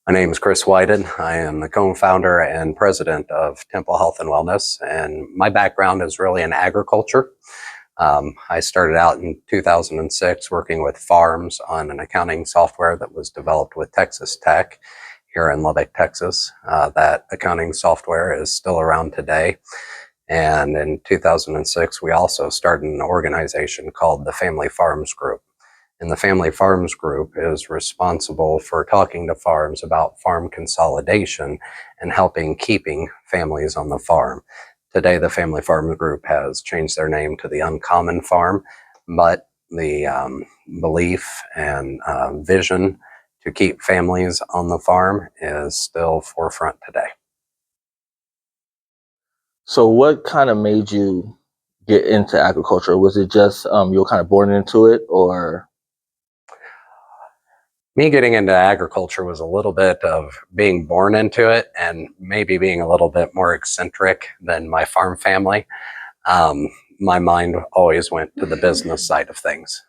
My name is Chris Whiten. I am the co-founder and president of Temple Health and Wellness, and my background is really in agriculture. I started out in 2006 working with farms on an accounting software that was developed with Texas Tech here in Lubbock, Texas. That accounting software is still around today. And in 2006, we also started an organization called the Family Farms Group. And the Family Farms Group is responsible for talking to farms about farm consolidation and helping keeping families on the farm. Today, the Family Farms Group has changed their name to the Uncommon Farm, but the belief and vision to keep families on the farm is still forefront today. So what kind of made you get into agriculture? Was it just you were kind of born into it, or? Me getting into agriculture was a little bit of being born into it and maybe being a little bit more eccentric than my farm family. My mind always went to the business side of things.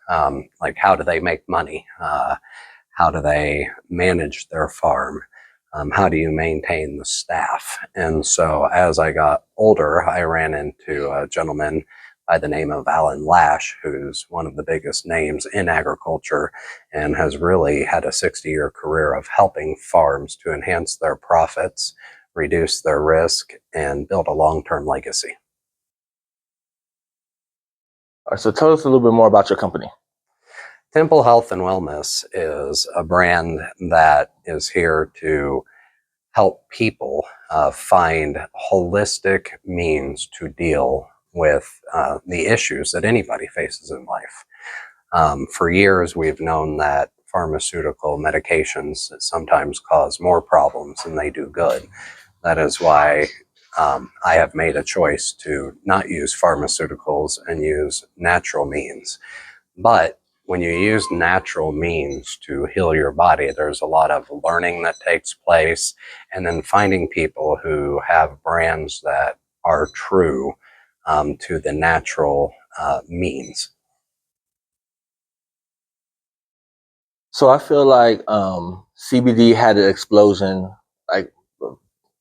Like, how do they make money? How do they manage their farm? How do you maintain the staff? And so as I got older, I ran into a gentleman by the name of Alan Lash, who's one of the biggest names in agriculture and has really had a 60-year career of helping farms to enhance their profits, reduce their risk, and build a long-term legacy. All right, so tell us a little bit more about your company. Temple Health and Wellness is a brand that is here to help people find holistic means to deal with the issues that anybody faces in life. For years, we've known that pharmaceutical medications sometimes cause more problems than they do good. That is why I have made a choice to not use pharmaceuticals and use natural means. But when you use natural means to heal your body, there's a lot of learning that takes place, and then finding people who have brands that are true to the natural means. So I feel like CBD had an explosion like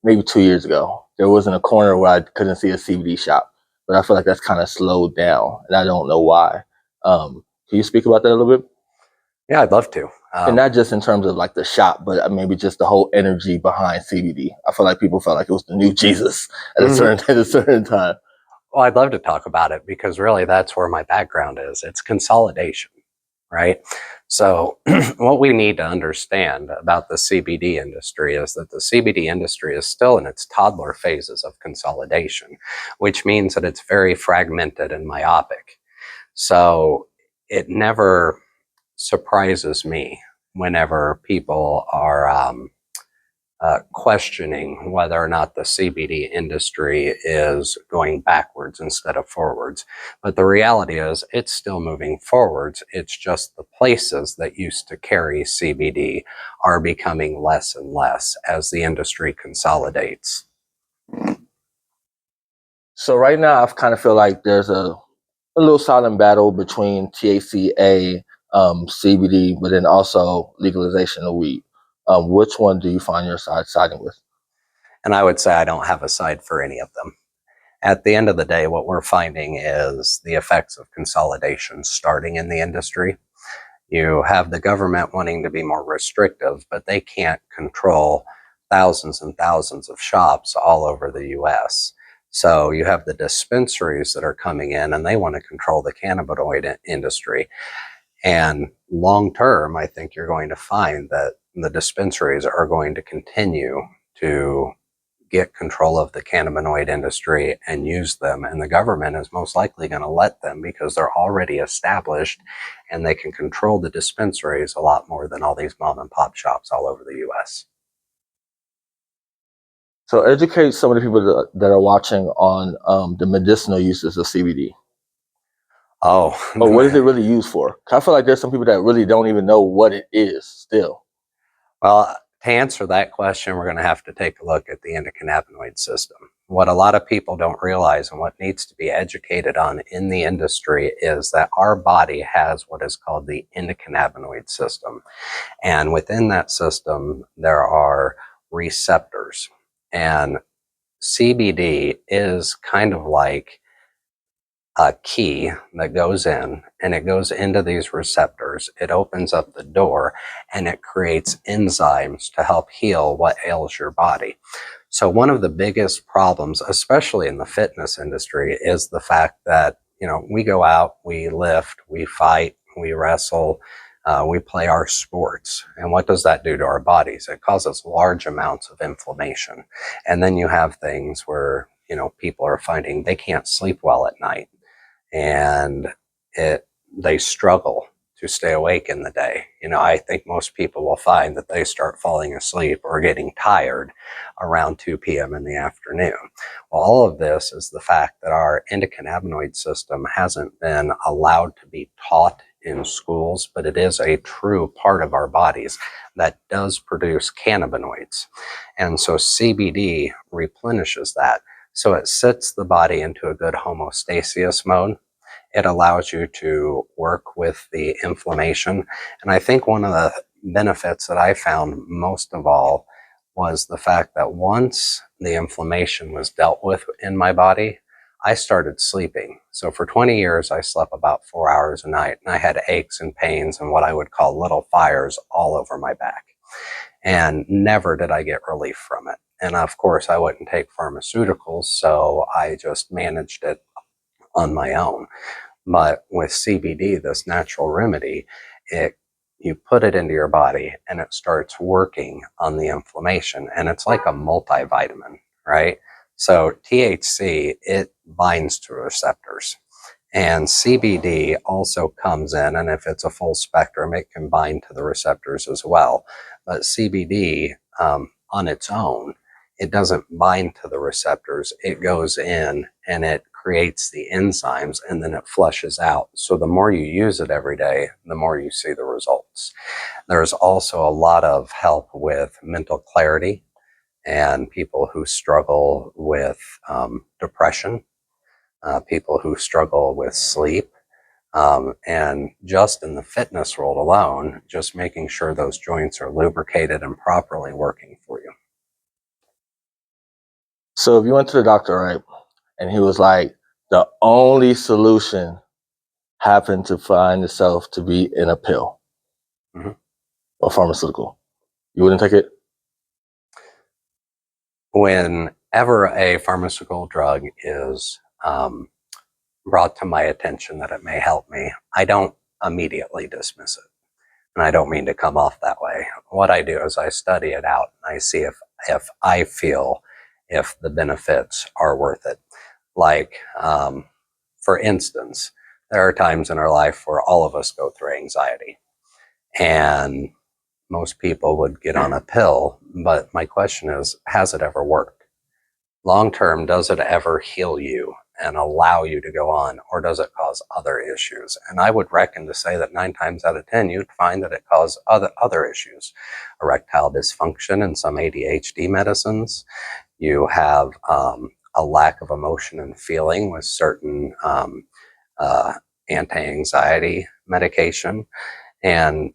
maybe 2 years ago. There wasn't a corner where I couldn't see a CBD shop, but I feel like that's kind of slowed down, and I don't know why. Can you speak about that a little bit? Yeah, I'd love to. And not just in terms of like the shop, but maybe just the whole energy behind CBD. I feel like people felt like it was the new Jesus at a certain time. Well, I'd love to talk about it because really that's where my background is. It's consolidation, right? So what we need to understand about the CBD industry is that the CBD industry is still in its toddler phases of consolidation, which means that it's very fragmented and myopic. So it never surprises me whenever people are questioning whether or not the CBD industry is going backwards instead of forwards. But the reality is it's still moving forwards. It's just the places that used to carry CBD are becoming less and less as the industry consolidates. So right now, I kind of feel like there's a little silent battle between THCA, CBD, but then also legalization of weed. Which one do you find your side siding with? And I would say I don't have a side for any of them. At the end of the day, what we're finding is the effects of consolidation starting in the industry. You have the government wanting to be more restrictive, but they can't control thousands and thousands of shops all over the US. So you have the dispensaries that are coming in and they want to control the cannabinoid industry. And long term, I think you're going to find that the dispensaries are going to continue to get control of the cannabinoid industry and use them. And the government is most likely going to let them because they're already established and they can control the dispensaries a lot more than all these mom and pop shops all over the US. So educate some of the people that are watching on the medicinal uses of CBD. Oh, Or what is it really used for? I feel like there's some people that really don't even know what it is still. Well, to answer that question, we're going to have to take a look at the endocannabinoid system. what a lot of people don't realize and what needs to be educated on in the industry is that our body has what is called the endocannabinoid system. And within that system, there are receptors. And CBD is kind of like a key that goes in, and it goes into these receptors. It opens up the door and it creates enzymes to help heal what ails your body. So one of the biggest problems, especially in the fitness industry, is the fact that, we go out, we lift, we fight, we wrestle, we play our sports. And what does that do to our bodies? It causes large amounts of inflammation. And then you have things where, people are finding they can't sleep well at night, and they struggle to stay awake in the day. I think most people will find that they start falling asleep or getting tired around 2 p.m. in the afternoon. Well, all of this is the fact that our endocannabinoid system hasn't been allowed to be taught in schools, but it is a true part of our bodies that does produce cannabinoids. And so CBD replenishes that. So it sets the body into a good homeostasis mode. It allows you to work with the inflammation. And I think one of the benefits that I found most of all was the fact that once the inflammation was dealt with in my body, I started sleeping. So for 20 years, I slept about 4 hours a night, and I had aches and pains and what I would call little fires all over my back. And never did I get relief from it. And of course, I wouldn't take pharmaceuticals, so I just managed it on my own. But with CBD, this natural remedy, you put it into your body and it starts working on the inflammation. And it's like a multivitamin, right? So THC, it binds to receptors. And CBD also comes in, and if it's a full spectrum, it can bind to the receptors as well. But CBD on its own, it doesn't bind to the receptors. It goes in and it creates the enzymes, and then it flushes out. So the more you use it every day, the more you see the results. There's also a lot of help with mental clarity and people who struggle with depression, people who struggle with sleep, and just in the fitness world alone, just making sure those joints are lubricated and properly working for you. So if you went to the doctor, right, and he was like, the only solution happened to find itself to be in a pill or pharmaceutical, you wouldn't take it? Whenever a pharmaceutical drug is brought to my attention that it may help me, I don't immediately dismiss it. And I don't mean to come off that way. What I do is I study it out and I see if I feel if the benefits are worth it. Like, for instance, there are times in our life where all of us go through anxiety. And most people would get on a pill, but my question is, has it ever worked? Long term, does it ever heal you and allow you to go on, or does it cause other issues? And I would reckon to say that 9 times out of 10, you'd find that it causes other issues. Erectile dysfunction in some ADHD medicines. You have a lack of emotion and feeling with certain anti-anxiety medication. And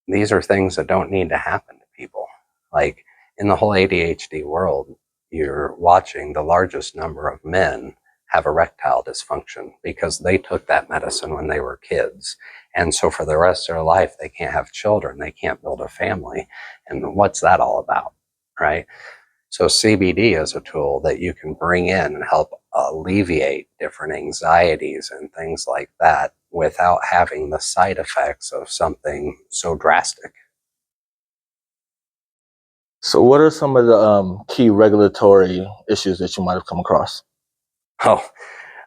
these are things that don't need to happen to people. Like in the whole ADHD world, you're watching the largest number of men have erectile dysfunction because they took that medicine when they were kids. And so for the rest of their life, they can't have children, they can't build a family. And what's that all about, right? So CBD is a tool that you can bring in and help alleviate different anxieties and things like that without having the side effects of something so drastic. So what are some of the key regulatory issues that you might have come across? Oh,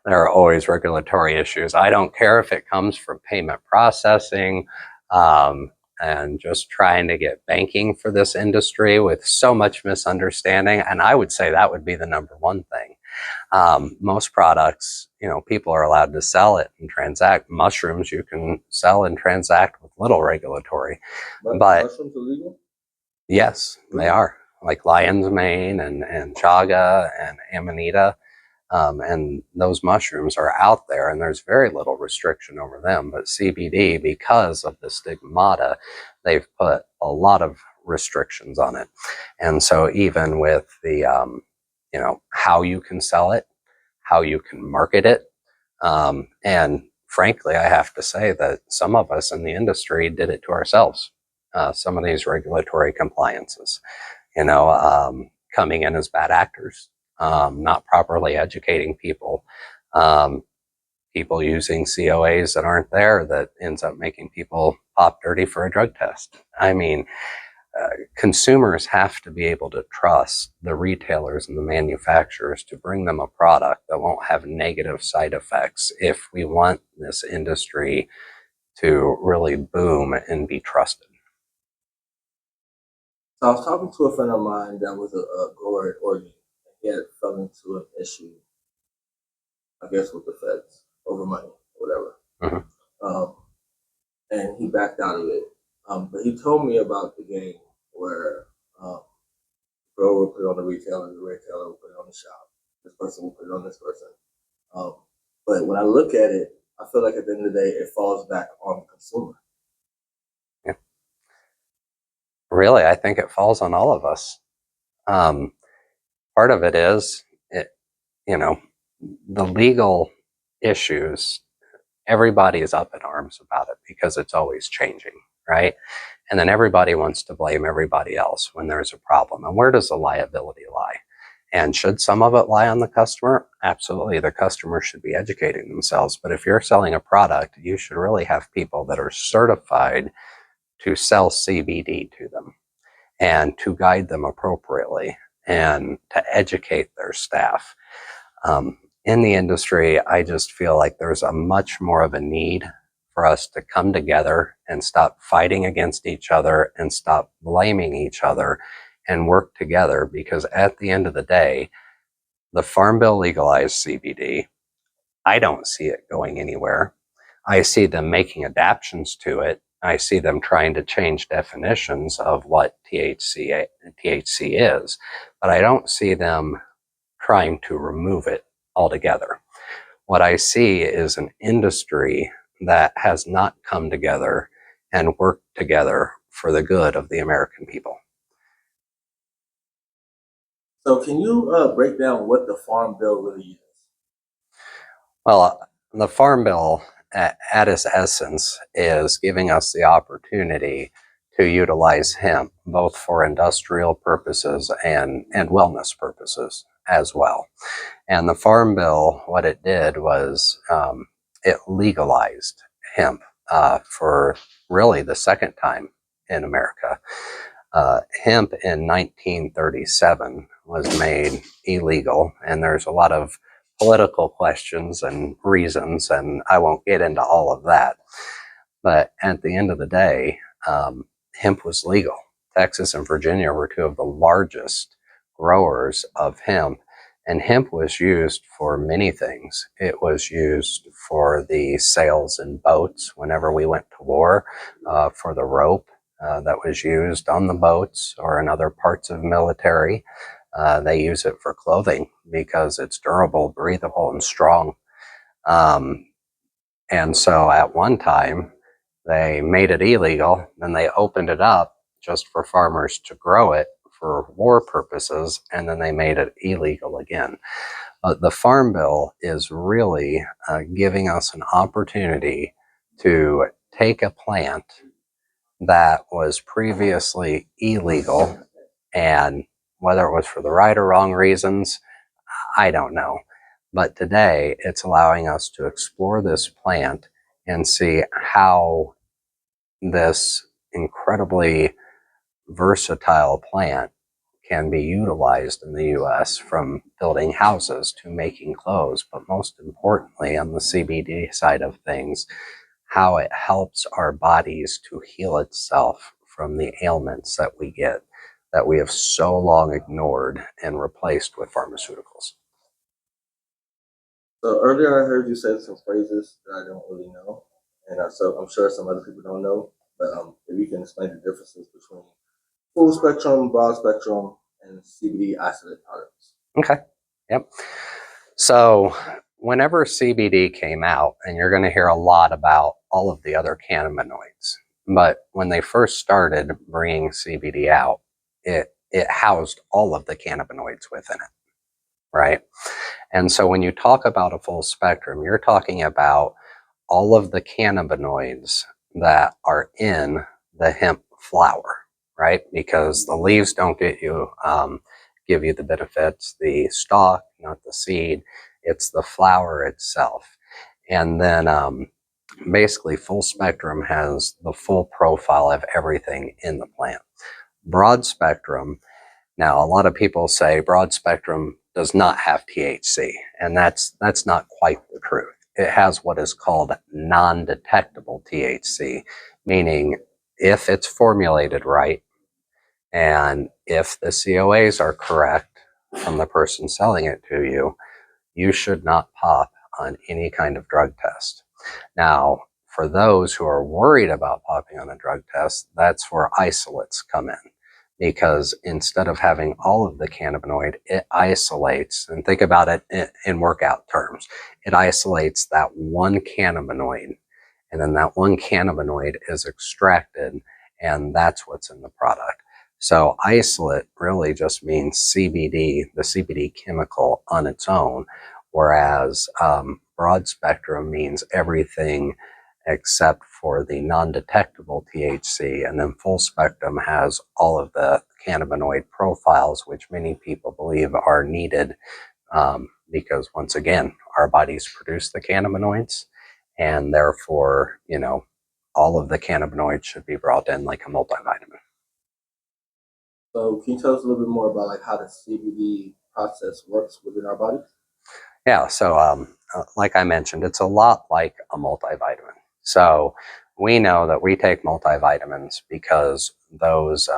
there are always regulatory issues. I don't care if it comes from payment processing, and just trying to get banking for this industry with so much misunderstanding. And I would say that would be the number one thing. Most products, people are allowed to sell it and transact. Mushrooms you can sell and transact with little regulatory. But mushrooms illegal? Yes, they are. like lion's mane and chaga and amanita. And those mushrooms are out there, and there's very little restriction over them. But CBD, because of the stigmata, they've put a lot of restrictions on it. And so even with the, how you can sell it, how you can market it, and frankly, I have to say that some of us in the industry did it to ourselves. Some of these regulatory compliances, coming in as bad actors, not properly educating people, um, people using COAs that aren't there that ends up making people pop dirty for a drug test. I mean, consumers have to be able to trust the retailers and the manufacturers to bring them a product that won't have negative side effects if we want this industry to really boom and be trusted. So I was talking to a friend of mine that was a grower in Oregon. He had fell into an issue, I guess, with the feds over money or whatever. Mm-hmm. And he backed out of it. But he told me about the game where the grower would put it on the retailer would put it on the shop. This person will put it on this person. But when I look at it, I feel like at the end of the day, it falls back on the consumer. Yeah. Really, I think it falls on all of us. Part of it is, the legal issues. Everybody is up in arms about it because it's always changing, right? And then everybody wants to blame everybody else when there's a problem. And where does the liability lie? And should some of it lie on the customer? Absolutely. The customer should be educating themselves. But if you're selling a product, you should really have people that are certified to sell CBD to them and to guide them appropriately and to educate their staff. In the industry, I just feel like there's a much more of a need for us to come together and stop fighting against each other and stop blaming each other and work together, because at the end of the day, the Farm Bill legalized CBD. I don't see it going anywhere. I see them making adaptations to it. I see them trying to change definitions of what THC is, but I don't see them trying to remove it altogether. What I see is an industry that has not come together and worked together for the good of the American people. So can you break down what the Farm Bill really is? Well, the Farm Bill at its essence is giving us the opportunity to utilize hemp both for industrial purposes and wellness purposes as well. And the Farm Bill, what it did was it legalized hemp for really the second time in America. Hemp in 1937 was made illegal, and there's a lot of political questions and reasons, and I won't get into all of that. But at the end of the day, hemp was legal. Texas and Virginia were two of the largest growers of hemp, and hemp was used for many things. It was used for the sails in boats whenever we went to war, for the rope that was used on the boats or in other parts of military. They use it for clothing because it's durable, breathable, and strong. And so at one time, they made it illegal, then they opened it up just for farmers to grow it for war purposes, and then they made it illegal again. The Farm Bill is really giving us an opportunity to take a plant that was previously illegal, and whether it was for the right or wrong reasons, I don't know. But today, it's allowing us to explore this plant and see how this incredibly versatile plant can be utilized in the US, from building houses to making clothes, but most importantly, on the CBD side of things, how it helps our bodies to heal itself from the ailments that we get, that we have so long ignored and replaced with pharmaceuticals. So earlier I heard you say some phrases that I don't really know, and so I'm sure some other people don't know. But if you can explain the differences between full spectrum, broad spectrum, and CBD isolate products? Okay. Yep. So whenever CBD came out, and you're going to hear a lot about all of the other cannabinoids, but when they first started bringing CBD out, it housed all of the cannabinoids within it, right? And so when you talk about a full spectrum, you're talking about all of the cannabinoids that are in the hemp flower, right? Because the leaves don't give you the benefits, the stalk, not the seed. It's the flower itself. And then basically full spectrum has the full profile of everything in the plant. Broad spectrum, now a lot of people say broad spectrum does not have THC, and that's not quite the truth. It has what is called non-detectable THC, meaning if it's formulated right and if the COAs are correct from the person selling it to you, you should not pop on any kind of drug test. Now, for those who are worried about popping on a drug test, that's where isolates come in. Because instead of having all of the cannabinoid, it isolates, and think about it in workout terms, it isolates that one cannabinoid, and then that one cannabinoid is extracted, and that's what's in the product. So isolate really just means CBD, the CBD chemical on its own, whereas broad spectrum means everything except for the non-detectable THC, and then full spectrum has all of the cannabinoid profiles, which many people believe are needed because, once again, our bodies produce the cannabinoids, and therefore, all of the cannabinoids should be brought in like a multivitamin. So can you tell us a little bit more about like how the CBD process works within our bodies? Yeah, so like I mentioned, it's a lot like a multivitamin. So we know that we take multivitamins because those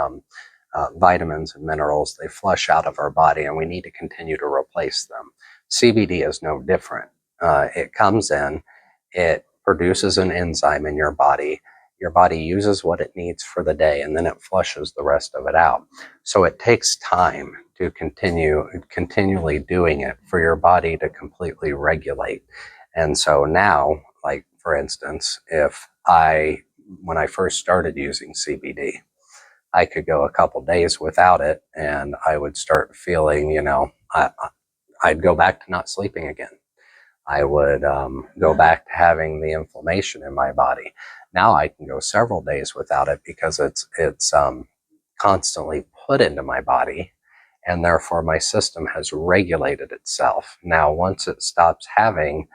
vitamins and minerals, they flush out of our body, and we need to continue to replace them. CBD is no different. It comes in, it produces an enzyme in your body. Your body uses what it needs for the day, and then it flushes the rest of it out. So it takes time to continually doing it for your body to completely regulate. And so now, like for instance, when I first started using CBD, I could go a couple days without it, and I would start feeling, I'd go back to not sleeping again. I would go back to having the inflammation in my body. Now I can go several days without it because it's constantly put into my body, and therefore my system has regulated itself. Now, once it stops having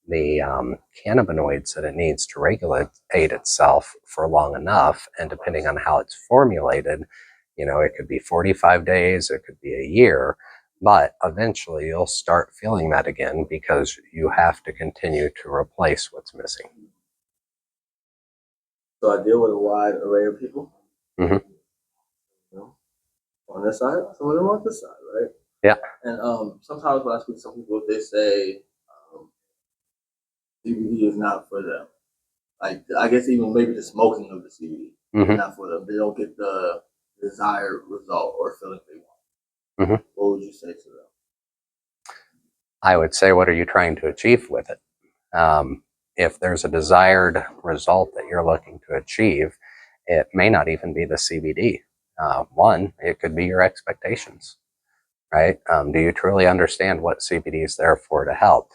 the cannabinoids that it needs to regulate itself for long enough, and depending on how it's formulated, it could be 45 days, it could be a year, but eventually you'll start feeling that again because you have to continue to replace what's missing. So I deal with a wide array of people. Mm-hmm. On this side, some of them on this side, right? Yeah. And sometimes when I speak to some people, they say CBD is not for them. Like, I guess even maybe the smoking of the CBD is not for them. They don't get the desired result or feeling they want. Mm-hmm. What would you say to them? I would say, what are you trying to achieve with it? If there's a desired result that you're looking to achieve, it may not even be the CBD. One, it could be your expectations, right? Do you truly understand what CBD is there for to help?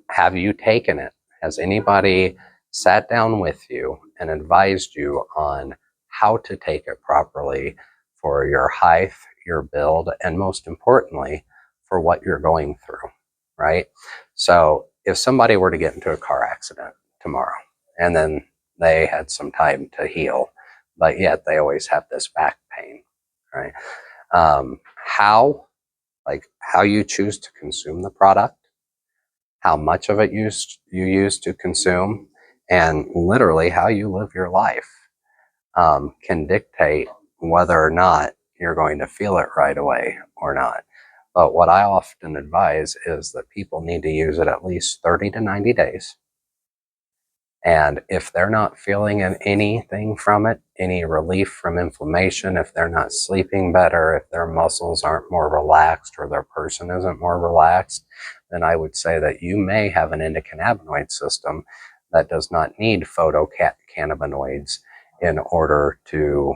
Have you taken it? Has anybody sat down with you and advised you on how to take it properly for your height, your build, and most importantly, for what you're going through, right? So if somebody were to get into a car accident tomorrow and then they had some time to heal, but yet they always have this back pain, right? How you choose to consume the product, how much of it you use to consume, and literally how you live your life can dictate whether or not you're going to feel it right away or not. But what I often advise is that people need to use it at least 30 to 90 days. And if they're not feeling anything from it, any relief from inflammation, if they're not sleeping better, if their muscles aren't more relaxed or their person isn't more relaxed, then I would say that you may have an endocannabinoid system that does not need phytocannabinoids in order to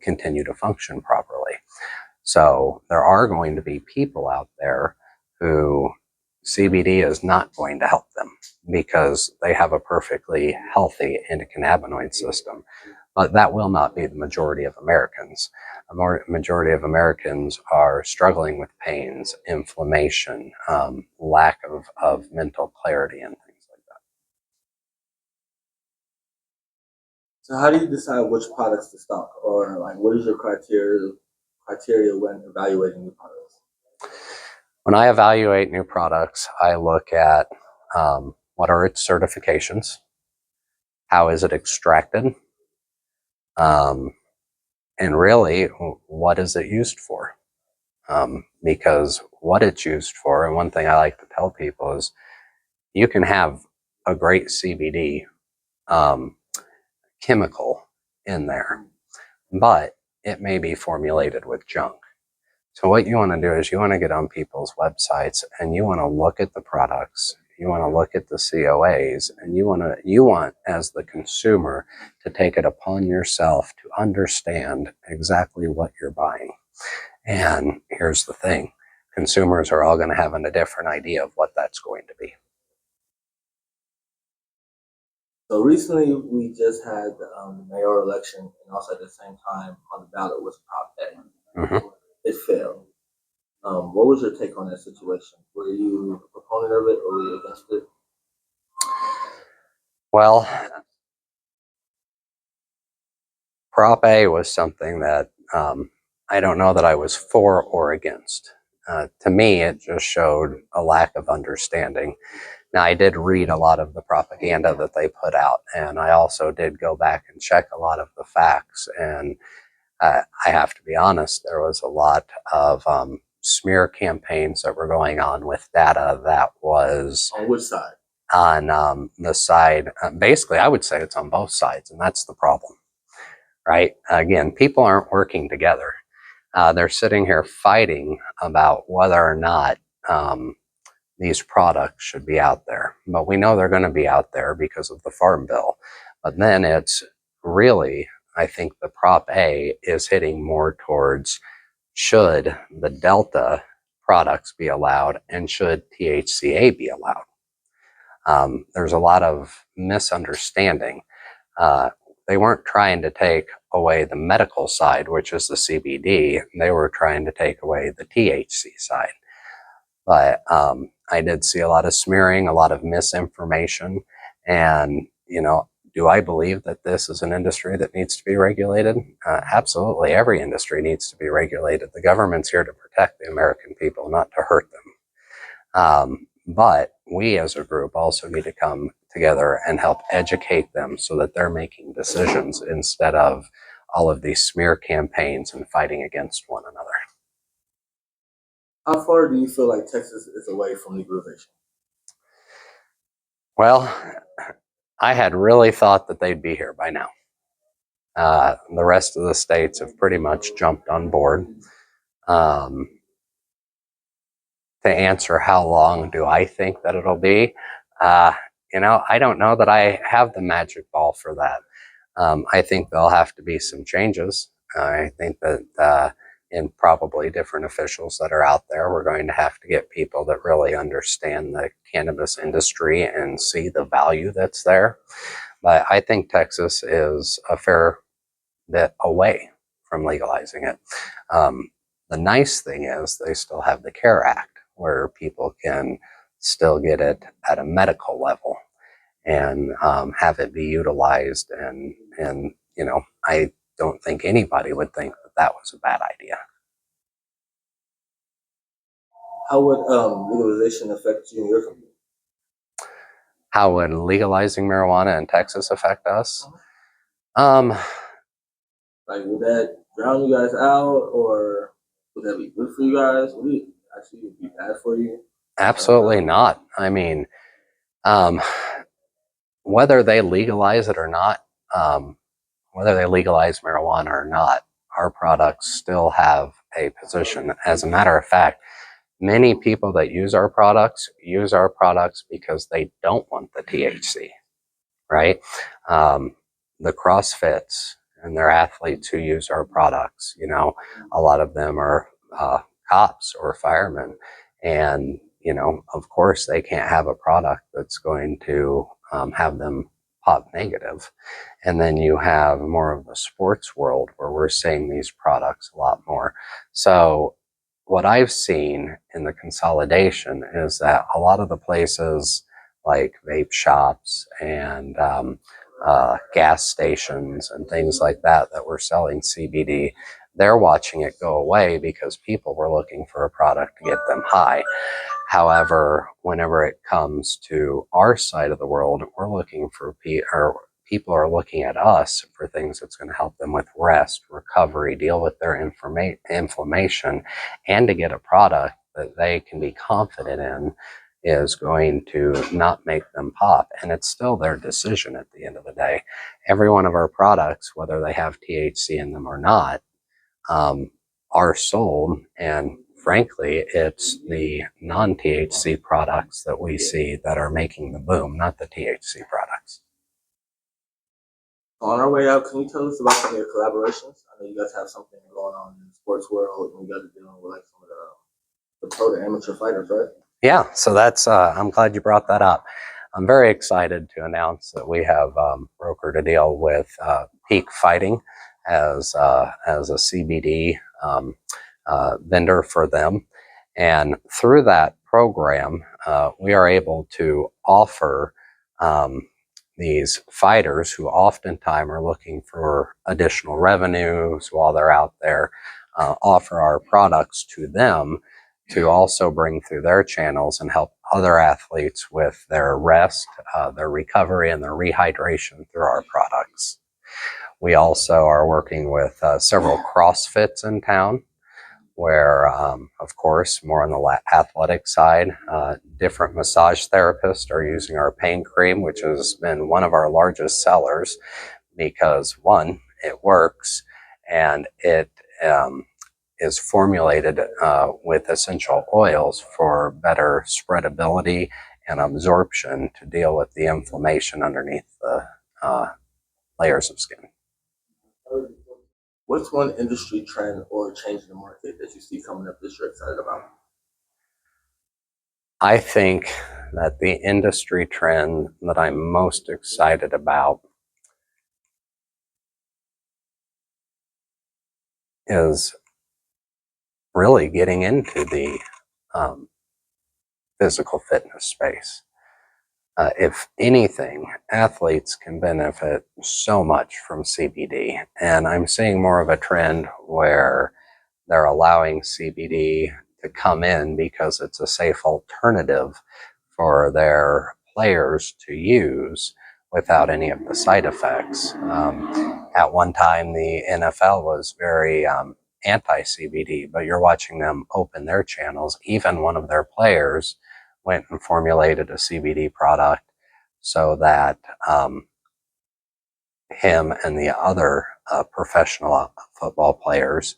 continue to function properly. So there are going to be people out there who CBD is not going to help them because they have a perfectly healthy endocannabinoid system. But that will not be the majority of Americans. A majority of Americans are struggling with pains, inflammation, lack of mental clarity, and things like that. So how do you decide which products to stock, or like what is your criteria when evaluating new products? When I evaluate new products, I look at what are its certifications, how is it extracted, and really, what is it used for? Because what it's used for, and one thing I like to tell people is you can have a great CBD chemical in there, but it may be formulated with junk. So what you want to do is you want to get on people's websites and you want to look at the products, you want to look at the COAs, and you want as the consumer to take it upon yourself to understand exactly what you're buying. And here's the thing, consumers are all going to have a different idea of what that's going to be. So recently we just had the mayoral election, and also at the same time on the ballot was Prop A. Mm-hmm. It failed. What was your take on that situation? Were you a proponent of it or were you against it? Well, Prop A was something that I don't know that I was for or against. To me, it just showed a lack of understanding. Now, I did read a lot of the propaganda that they put out, and I also did go back and check a lot of the facts. And I have to be honest, there was a lot of smear campaigns that were going on with data that was On which side? on the side, basically, I would say it's on both sides, and that's the problem, right? Again, people aren't working together. They're sitting here fighting about whether or not these products should be out there. But we know they're going to be out there because of the Farm Bill. But then it's really, I think the Prop A is hitting more towards should the Delta products be allowed and should THCA be allowed. There's a lot of misunderstanding. They weren't trying to take away the medical side, which is the CBD. They were trying to take away the THC side. But I did see a lot of smearing, a lot of misinformation. And, do I believe that this is an industry that needs to be regulated? Absolutely. Every industry needs to be regulated. The government's here to protect the American people, not to hurt them. But we as a group also need to come together and help educate them so that they're making decisions instead of all of these smear campaigns and fighting against one another. How far do you feel like Texas is away from legalization? Well, I had really thought that they'd be here by now. The rest of the states have pretty much jumped on board. To answer how long do I think that it'll be, I don't know that I have the magic ball for that. I think there'll have to be some changes. I think that in probably different officials that are out there, we're going to have to get people that really understand the cannabis industry and see the value that's there. But I think Texas is a fair bit away from legalizing it. The nice thing is they still have the CARE Act where people can still get it at a medical level and have it be utilized. And I don't think anybody would think that that was a bad idea. How would legalization affect you and your community? How would legalizing marijuana in Texas affect us? Um, Like, would that drown you guys out, or would that be good for you guys? Would it actually be bad for you? Absolutely not. I mean, um, whether they legalize it or not, whether they legalize marijuana or not, our products still have a position. As a matter of fact, many people that use our products because they don't want the THC, right? Um, the CrossFits and their athletes who use our products, you know, a lot of them are cops or firemen. And, you know, of course, they can't have a product that's going to have them pop negative. And then you have more of the sports world where we're seeing these products a lot more. So what I've seen in the consolidation is that a lot of the places like vape shops and gas stations and things like that that were selling CBD, they're watching it go away because people were looking for a product to get them high. However, whenever it comes to our side of the world, we're looking for people are looking at us for things that's going to help them with rest, recovery, deal with their inflammation, and to get a product that they can be confident in is going to not make them pop. And it's still their decision at the end of the day. Every one of our products, whether they have THC in them or not, are sold. And frankly, it's the non-THC products that we see that are making the boom, not the THC products. On our way out, can you tell us about some of your collaborations? I know you guys have something going on in the sports world, and you guys are dealing with like some of the pro to amateur fighters, right? Yeah, so that's, I'm glad you brought that up. I'm very excited to announce that we have brokered a deal with Peak Fighting as a CBD vendor for them. And through that program, we are able to offer these fighters who oftentimes are looking for additional revenues while they're out there, offer our products to them to also bring through their channels and help other athletes with their rest, their recovery, and their rehydration through our products. We also are working with several CrossFits in town where, of course, more on the athletic side, different massage therapists are using our pain cream, which has been one of our largest sellers because, one, it works, and it is formulated with essential oils for better spreadability and absorption to deal with the inflammation underneath the layers of skin. What's one industry trend or change in the market that you see coming up that you're excited about? I think that the industry trend that I'm most excited about is really getting into the physical fitness space. If anything, athletes can benefit so much from CBD. And I'm seeing more of a trend where they're allowing CBD to come in because it's a safe alternative for their players to use without any of the side effects. At one time, the NFL was very anti-CBD, but you're watching them open their channels. Even one of their players went and formulated a CBD product so that him and the other professional football players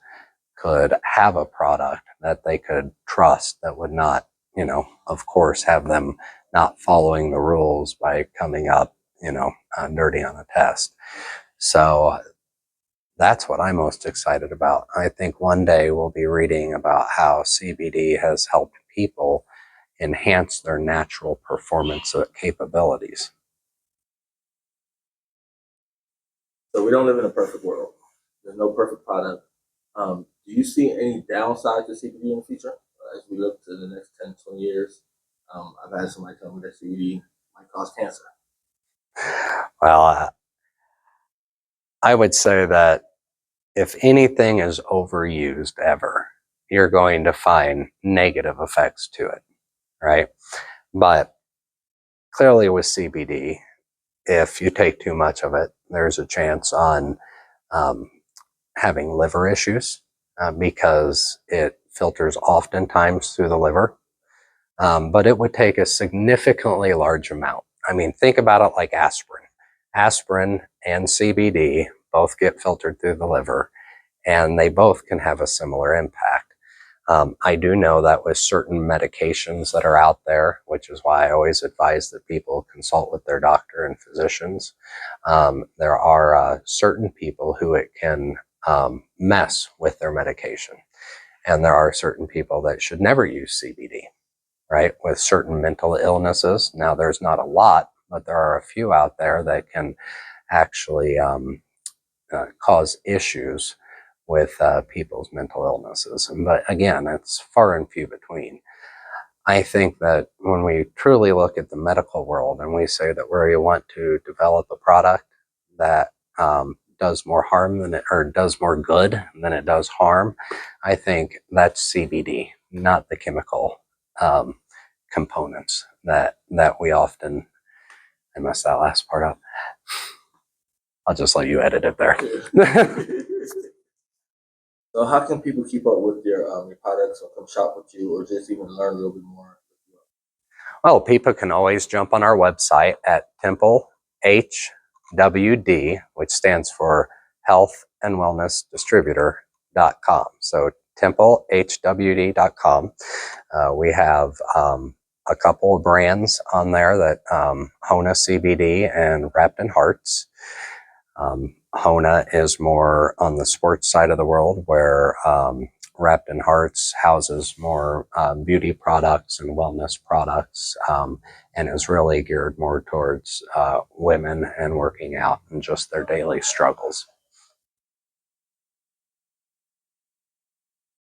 could have a product that they could trust that would not, you know, of course, have them not following the rules by coming up, you know, dirty on a test. So that's what I'm most excited about. I think one day we'll be reading about how CBD has helped people enhance their natural performance capabilities. So we don't live in a perfect world. There's no perfect product. Do you see any downside to CBD in the future as we look to the next 10, 20 years? I've had somebody tell me that CBD might cause cancer. Well, I would say that if anything is overused ever, you're going to find negative effects to it, right? But clearly with CBD, if you take too much of it, there's a chance on having liver issues because it filters oftentimes through the liver. But it would take a significantly large amount. I mean, think about it like aspirin. Aspirin and CBD both get filtered through the liver, and they both can have a similar impact. I do know that with certain medications that are out there, which is why I always advise that people consult with their doctor and physicians, there are certain people who it can mess with their medication. And there are certain people that should never use CBD, right? With certain mental illnesses. Now, there's not a lot, but there are a few out there that can actually cause issues with people's mental illnesses. But again, it's far and few between. I think that when we truly look at the medical world and we say that we want to develop a product that does more harm than it, or does more good than it does harm, I think that's CBD, not the chemical components that we often. I messed that last part up. I'll just let you edit it there. So how can people keep up with your products or come shop with you or just even learn a little bit more? Well, people can always jump on our website at Temple HWD, which stands for Health and Wellness Distributor.com. So TempleHWD.com. We have a couple of brands on there that Hona CBD and Wrapped in Hearts. Hona is more on the sports side of the world, where Wrapped in Hearts houses more beauty products and wellness products, and is really geared more towards women and working out and just their daily struggles.